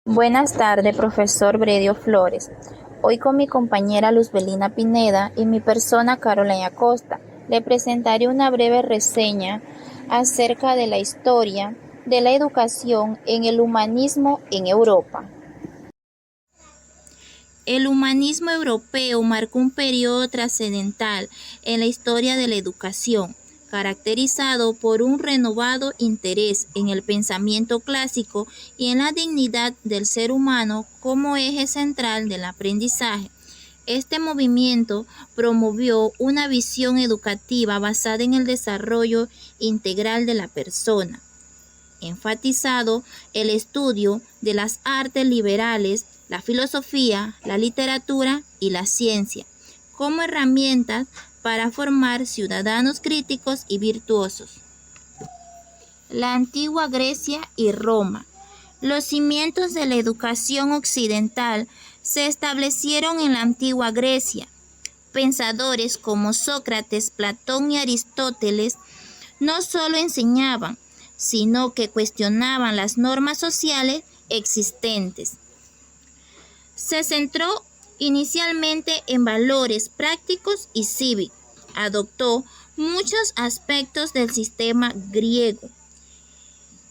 Buenas tardes, profesor Bredio Flores. Hoy con mi compañera Luzbelina Pineda y mi persona Carolina Costa, le presentaré una breve reseña acerca de la historia de la educación en el humanismo en Europa. El humanismo europeo marcó un periodo trascendental en la historia de la educación, caracterizado por un renovado interés en el pensamiento clásico y en la dignidad del ser humano como eje central del aprendizaje. Este movimiento promovió una visión educativa basada en el desarrollo integral de la persona, enfatizado el estudio de las artes liberales, la filosofía, la literatura y la ciencia, como herramientas para formar ciudadanos críticos y virtuosos. La antigua Grecia y Roma. Los cimientos de la educación occidental se establecieron en la antigua Grecia. Pensadores como Sócrates, Platón y Aristóteles no solo enseñaban, sino que cuestionaban las normas sociales existentes. Se centró inicialmente en valores prácticos y cívicos. Adoptó muchos aspectos del sistema griego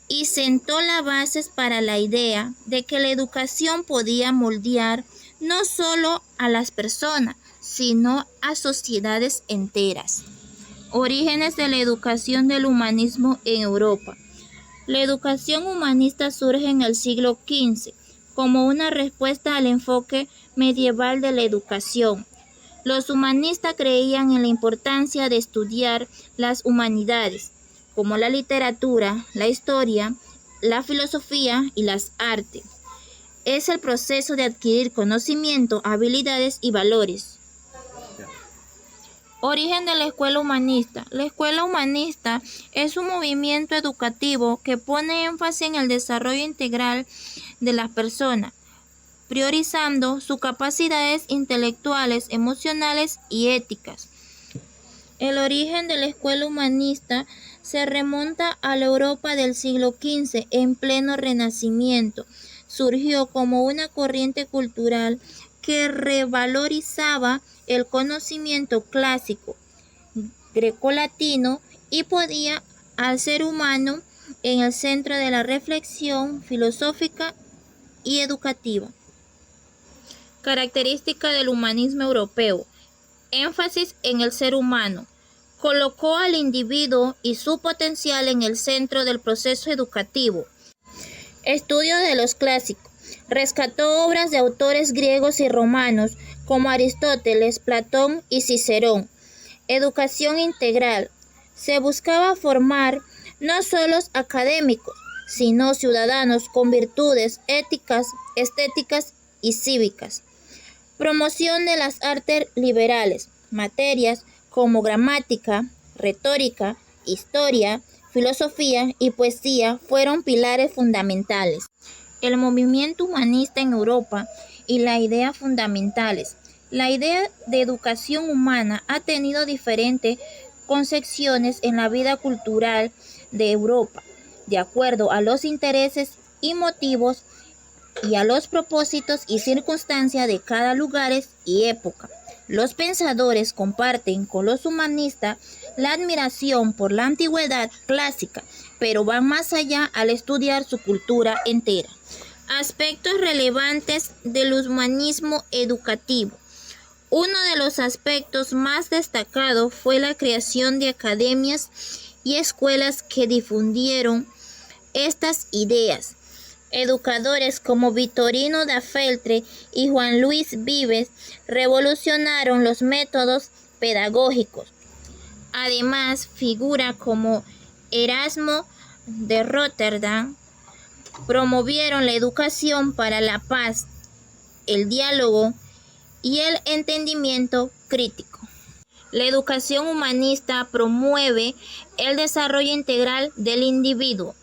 y sentó las bases para la idea de que la educación podía moldear no solo a las personas, sino a sociedades enteras. Orígenes de la educación del humanismo en Europa. La educación humanista surge en el siglo XV como una respuesta al enfoque medieval de la educación. Los humanistas creían en la importancia de estudiar las humanidades, como la literatura, la historia, la filosofía y las artes. Es el proceso de adquirir conocimiento, habilidades y valores. Origen de la escuela humanista. La escuela humanista es un movimiento educativo que pone énfasis en el desarrollo integral de las personas, priorizando sus capacidades intelectuales, emocionales y éticas. El origen de la escuela humanista se remonta a la Europa del siglo XV, en pleno Renacimiento. Surgió como una corriente cultural que revalorizaba el conocimiento clásico grecolatino y ponía al ser humano en el centro de la reflexión filosófica y educativa. Característica del humanismo europeo. Énfasis en el ser humano. Colocó al individuo y su potencial en el centro del proceso educativo. Estudio de los clásicos. Rescató obras de autores griegos y romanos como Aristóteles, Platón y Cicerón. Educación integral. Se buscaba formar no solo académicos, sino ciudadanos con virtudes éticas, estéticas y cívicas. Promoción de las artes liberales. Materias como gramática, retórica, historia, filosofía y poesía fueron pilares fundamentales. El movimiento humanista en Europa y las ideas fundamentales. La idea de educación humana ha tenido diferentes concepciones en la vida cultural de Europa, de acuerdo a los intereses y motivos y a los propósitos y circunstancias de cada lugar y época. Los pensadores comparten con los humanistas la admiración por la antigüedad clásica, pero van más allá al estudiar su cultura entera. Aspectos relevantes del humanismo educativo. Uno de los aspectos más destacados fue la creación de academias y escuelas que difundieron estas ideas. Educadores como Vittorino da Feltre y Juan Luis Vives revolucionaron los métodos pedagógicos. Además, figuras como Erasmo de Rotterdam promovieron la educación para la paz, el diálogo y el entendimiento crítico. La educación humanista promueve el desarrollo integral del individuo.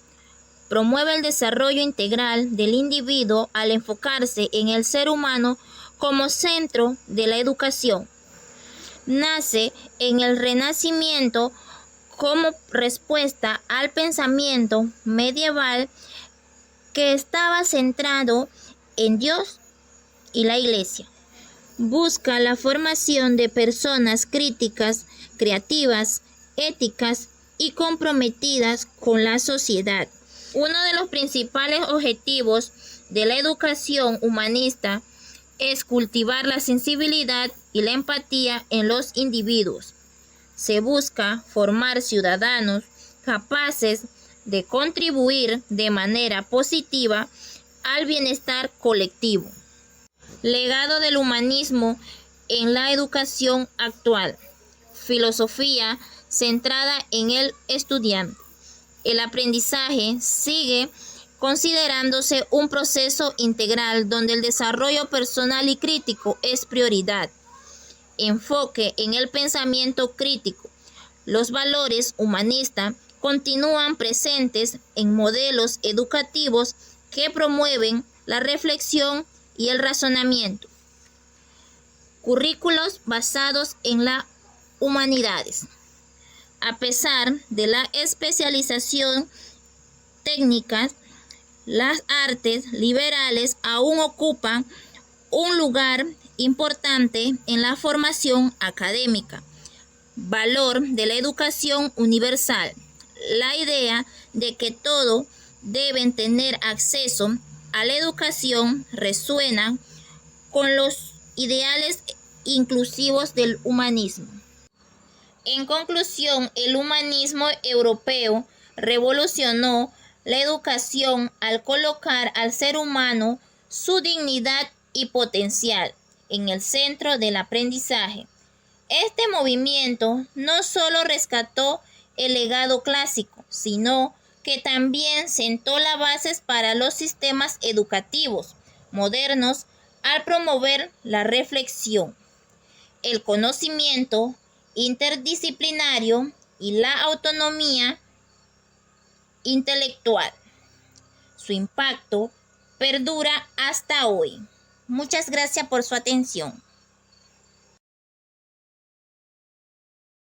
Promueve el desarrollo integral del individuo al enfocarse en el ser humano como centro de la educación. Nace en el que estaba centrado en Dios y la Iglesia. Busca la formación de personas críticas, creativas, éticas y comprometidas con la sociedad. Uno de los principales objetivos de la educación humanista es cultivar la sensibilidad y la empatía en los individuos. Se busca formar ciudadanos capaces de contribuir de manera positiva al bienestar colectivo. Legado del humanismo en la educación actual. Filosofía centrada en el estudiante. El aprendizaje sigue considerándose un proceso integral donde el desarrollo personal y crítico es prioridad. Enfoque en el pensamiento crítico. Los valores humanistas continúan presentes en modelos educativos que promueven la reflexión y el razonamiento. Currículos basados en las humanidades. A pesar de la especialización técnica, las artes liberales aún ocupan un lugar importante en la formación académica. Valor de la educación universal. La idea de que todos deben tener acceso a la educación resuena con los ideales inclusivos del humanismo. En conclusión, el humanismo europeo revolucionó la educación al colocar al ser humano, su dignidad y potencial en el centro del aprendizaje. Este movimiento no solo rescató el legado clásico, sino que también sentó las bases para los sistemas educativos modernos al promover la reflexión, el conocimiento interdisciplinario y la autonomía intelectual. Su impacto perdura hasta hoy. Muchas gracias por su atención.